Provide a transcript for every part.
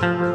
Hello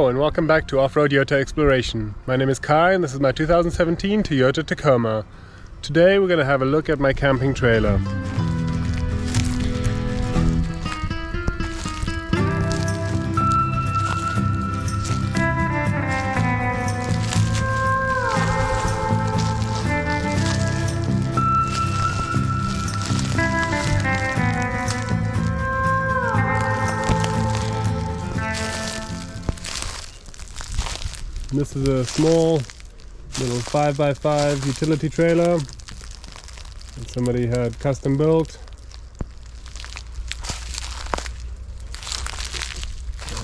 and welcome back to Off-Road Toyota Exploration. My name is Kai and this is my 2017 Toyota Tacoma. Today we're going to have a look at my camping trailer. This is a small little 5x5 utility trailer that somebody had custom built.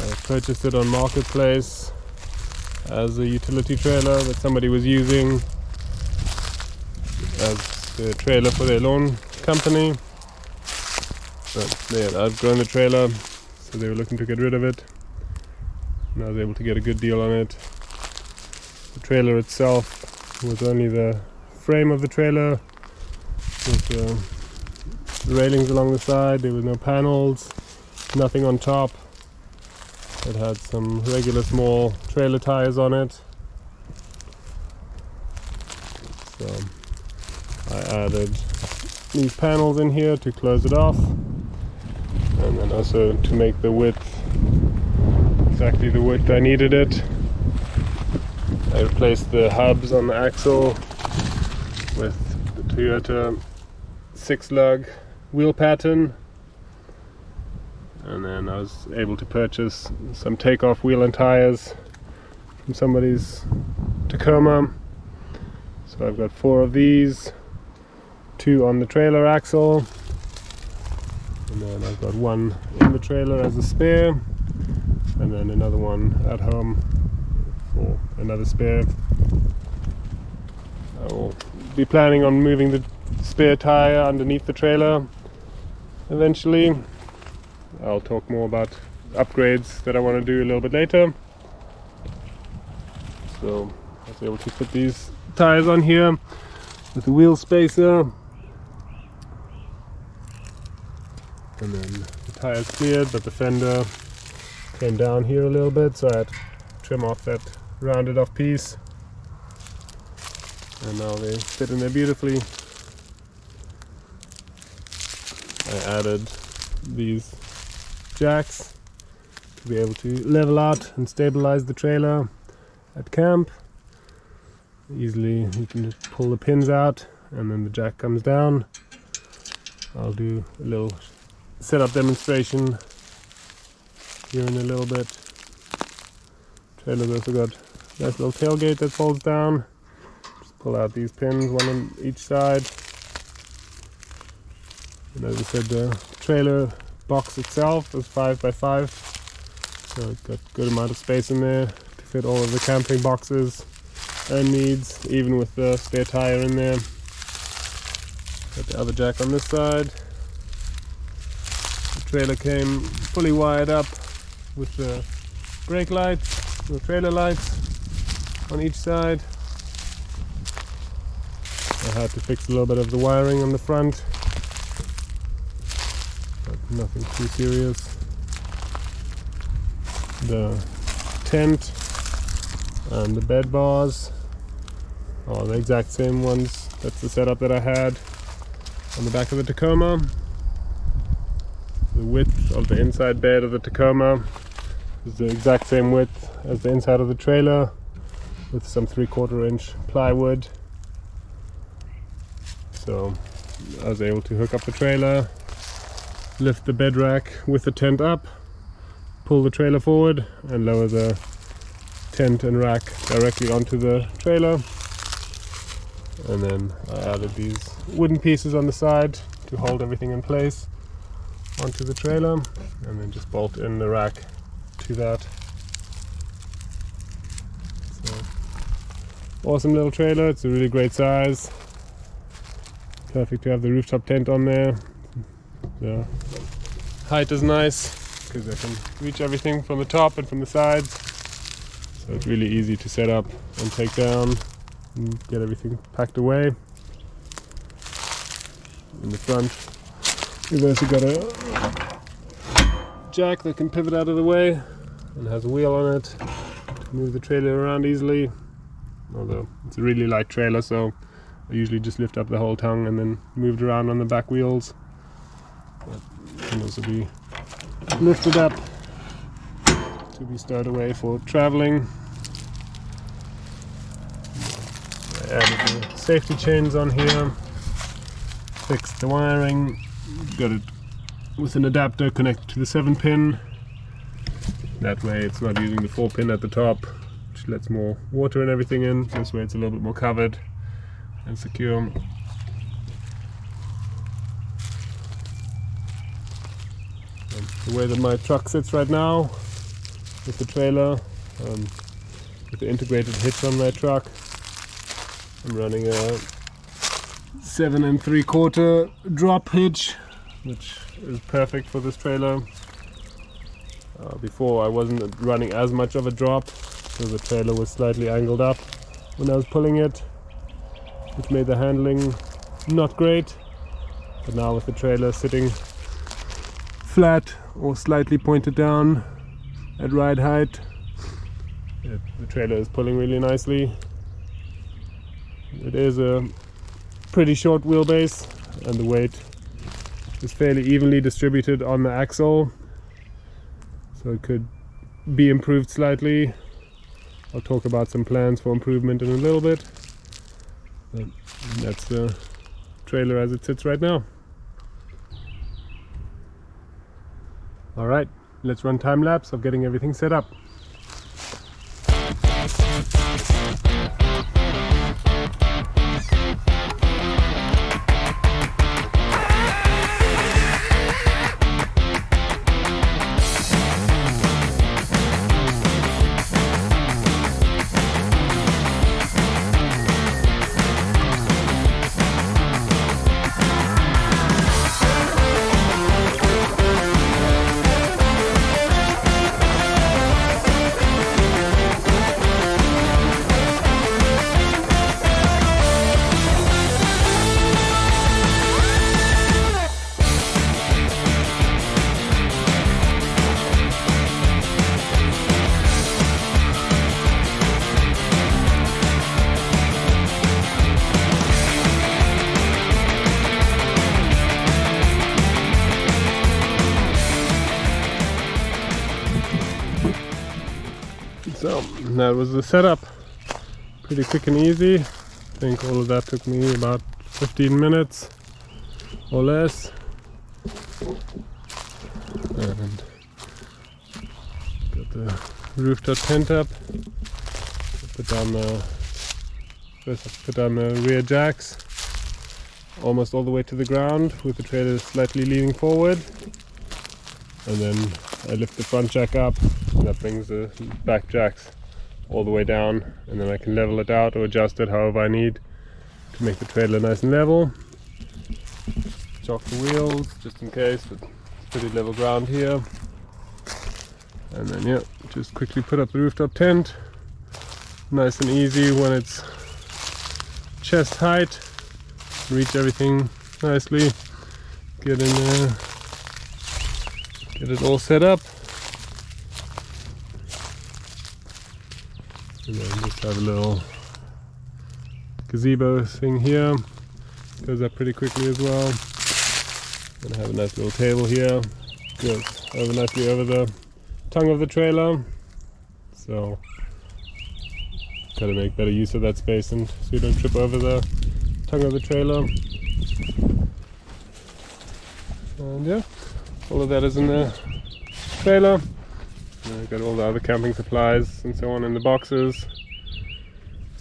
I purchased it on Marketplace as a utility trailer that somebody was using as the trailer for their lawn company. But they had outgrown the trailer, so they were looking to get rid of it. And I was able to get a good deal on it. The trailer itself was only the frame of the trailer with the railings along the side. There were no panels, nothing on top. It had some regular small trailer tires on it. So I added these panels in here to close it off, and then also to make the width exactly the width I needed it. I replaced the hubs on the axle with the Toyota 6-lug wheel pattern, and then I was able to purchase some takeoff wheel and tires from somebody's Tacoma. So I've got 4 of these, 2 on the trailer axle, and then I've got 1 in the trailer as a spare, and then another one at home for another spare. I will be planning on moving the spare tire underneath the trailer eventually. I'll talk more about upgrades that I want to do a little bit later. So I was able to put these tires on here with the wheel spacer, and then the tire's cleared, but the fender came down here a little bit, so I had to trim off that rounded off piece, and now they fit in there beautifully. I added these jacks to be able to level out and stabilize the trailer at camp. Easily you can just pull the pins out and then the jack comes down. I'll do a little setup demonstration here in a little bit. Trailer's also got a nice little tailgate that folds down. Just pull out these pins, one on each side. And as I said, the trailer box itself is 5x5, so it's got a good amount of space in there to fit all of the camping boxes and needs, even with the spare tire in there. Got the other jack on this side. The trailer came fully wired up with the brake lights, the trailer lights on each side. I had to fix a little bit of the wiring on the front, but nothing too serious. The tent and the bed bars are the exact same ones. That's the setup that I had on the back of the Tacoma. The width of the inside bed of the Tacoma is the exact same width as the inside of the trailer, with some 3/4 inch plywood. So I was able to hook up the trailer, lift the bed rack with the tent up, pull the trailer forward and lower the tent and rack directly onto the trailer. And then I added these wooden pieces on the side to hold everything in place onto the trailer, and then just bolt in the rack to that. So, awesome little trailer. It's a really great size. Perfect to have the rooftop tent on there. The height is nice because I can reach everything from the top and from the sides. So it's really easy to set up and take down and get everything packed away. In the front, we've also got a jack that can pivot out of the way and has a wheel on it to move the trailer around easily. Although it's a really light trailer, so I usually just lift up the whole tongue and then move it around on the back wheels. But it can also be lifted up to be stowed away for traveling. I added the safety chains on here, fixed the wiring, got it with an adapter connected to the 7-pin. That way it's not using the 4-pin at the top, which lets more water and everything in. This way it's a little bit more covered and secure. And the way that my truck sits right now with the trailer, with the integrated hitch on my truck, I'm running a 7 3/4 drop hitch, which is perfect for this trailer. Before I wasn't running as much of a drop, so the trailer was slightly angled up when I was pulling it, which made the handling not great. But now with the trailer sitting flat or slightly pointed down at ride height, the trailer is pulling really nicely. It is a pretty short wheelbase and the weight is fairly evenly distributed on the axle, so it could be improved slightly. I'll talk about some plans for improvement in a little bit, but that's the trailer as it sits right now. Alright, let's run time lapse of getting everything set up. So that was the setup, pretty quick and easy. I think all of that took me about 15 minutes or less. And got the rooftop tent up. Put down the rear jacks almost all the way to the ground with the trailer slightly leaning forward. And then I lift the front jack up, and that brings the back jacks all the way down, and then I can level it out or adjust it however I need to make the trailer nice and level. Chock the wheels just in case, but it's pretty level ground here. And then yeah, just quickly put up the rooftop tent, nice and easy when it's chest height. Reach everything nicely, get in there, get it all set up, and then just have a little gazebo thing here, goes up pretty quickly as well. And I have a nice little table here, goes over nicely over the tongue of the trailer, so gotta make better use of that space and so you don't trip over the tongue of the trailer. And yeah, all of that is in the trailer. I've got all the other camping supplies and so on in the boxes,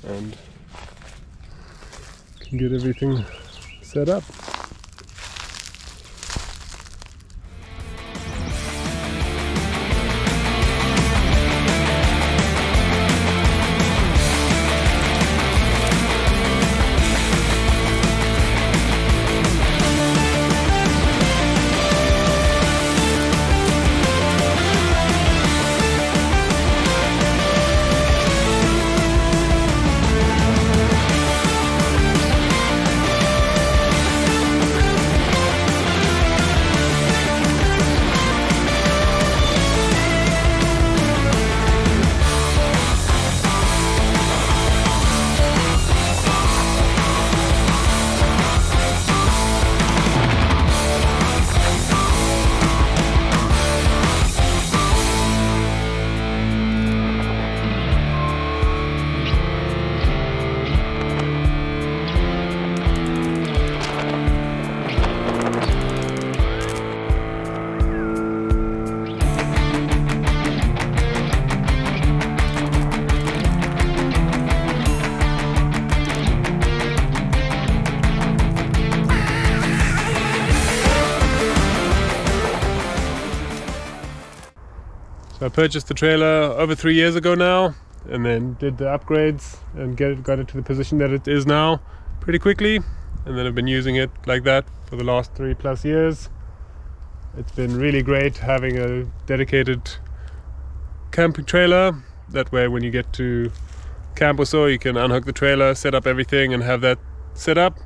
and can get everything set up. I purchased the trailer over 3 years ago now, and then did the upgrades and got it to the position that it is now pretty quickly, and then I've been using it like that for the last 3+ years. It's been really great having a dedicated camping trailer. That way when you get to camp or so, you can unhook the trailer, set up everything and have that set up,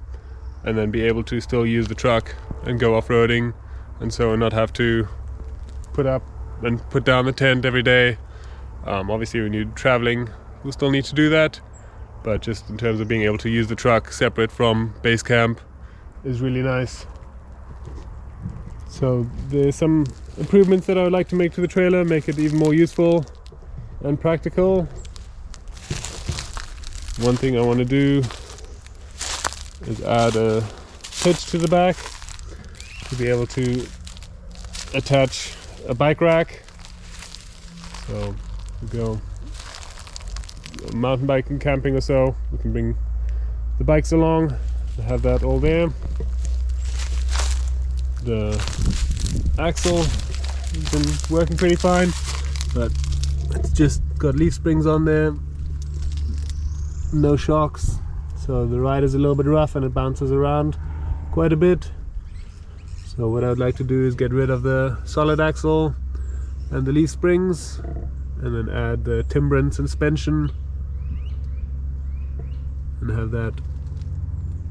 and then be able to still use the truck and go off-roading, and so not have to put up and put down the tent every day. Obviously when you're traveling you'll still need to do that, but just in terms of being able to use the truck separate from base camp is really nice. So there's some improvements that I would like to make to the trailer, make it even more useful and practical. One thing I want to do is add a hitch to the back to be able to attach a bike rack. So we go mountain biking, camping or so, we can bring the bikes along and have that all there. The axle has been working pretty fine, but it's just got leaf springs on there, no shocks, so the ride is a little bit rough and it bounces around quite a bit. So what I would like to do is get rid of the solid axle and the leaf springs, and then add the timber and suspension and have that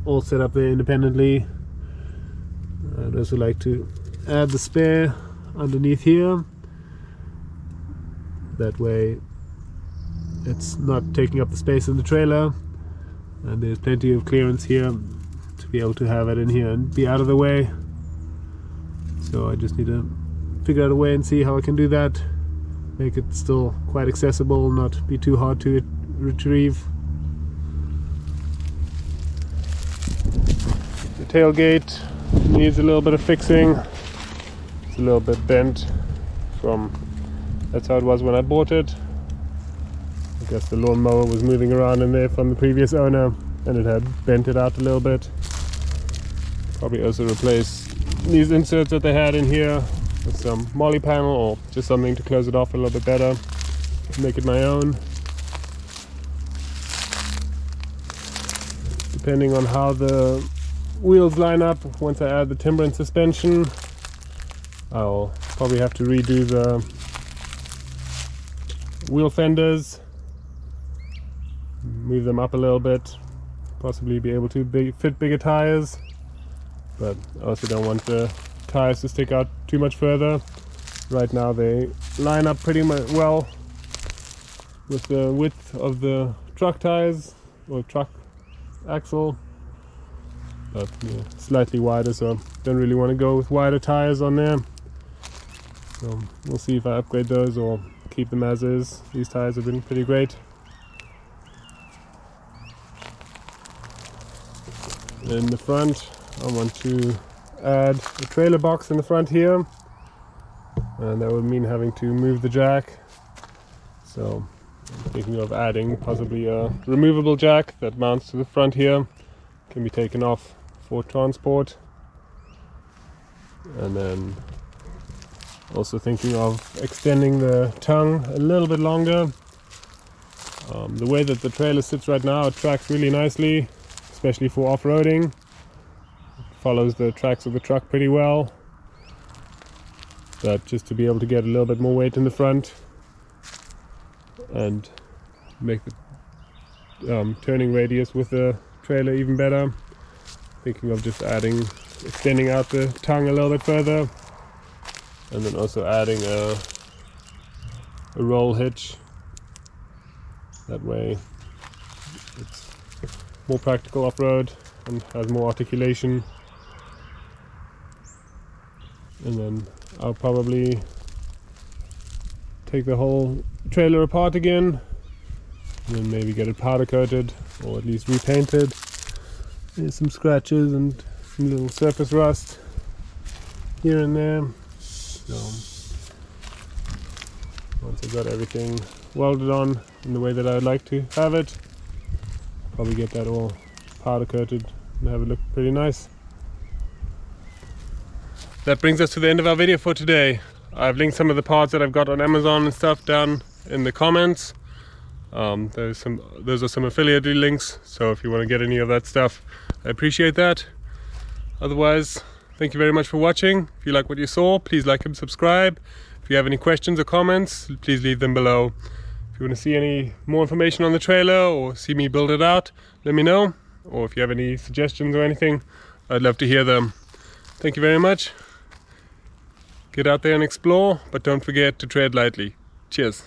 all set up there independently. I'd also like to add the spare underneath here. That way it's not taking up the space in the trailer, and there's plenty of clearance here to be able to have it in here and be out of the way. So I just need to figure out a way and see how I can do that, make it still quite accessible, not be too hard to retrieve. The tailgate needs a little bit of fixing. It's a little bit bent from, that's how it was when I bought it. I guess the lawnmower was moving around in there from the previous owner and it had bent it out a little bit. Probably also replace these inserts that they had in here with some molly panel or just something to close it off a little bit better, make it my own. Depending on how the wheels line up, once I add the timber and suspension, I'll probably have to redo the wheel fenders, move them up a little bit, possibly be able to fit bigger tires. But I also don't want the tires to stick out too much further. Right now they line up pretty much well with the width of the truck tires or truck axle, but yeah, slightly wider, so don't really want to go with wider tires on there. So we'll see if I upgrade those or keep them as is. These tires have been pretty great. In the front I want to add a trailer box in the front here, and that would mean having to move the jack. So I'm thinking of adding possibly a removable jack that mounts to the front here, can be taken off for transport. And then also thinking of extending the tongue a little bit longer. The way that the trailer sits right now, it tracks really nicely, especially for off-roading. Follows the tracks of the truck pretty well, but just to be able to get a little bit more weight in the front and make the turning radius with the trailer even better, thinking of just extending out the tongue a little bit further, and then also adding a roll hitch. That way it's more practical off-road and has more articulation. And then I'll probably take the whole trailer apart again and then maybe get it powder coated or at least repainted. There's some scratches and some little surface rust here and there. So once I've got everything welded on in the way that I'd like to have it, probably get that all powder coated and have it look pretty nice. That brings us to the end of our video for today. I've linked some of the parts that I've got on Amazon and stuff down in the comments. Those are some affiliate links, so if you want to get any of that stuff, I appreciate that. Otherwise, thank you very much for watching. If you like what you saw, please like and subscribe. If you have any questions or comments, please leave them below. If you want to see any more information on the trailer or see me build it out, let me know. Or if you have any suggestions or anything, I'd love to hear them. Thank you very much. Get out there and explore, but don't forget to tread lightly. Cheers.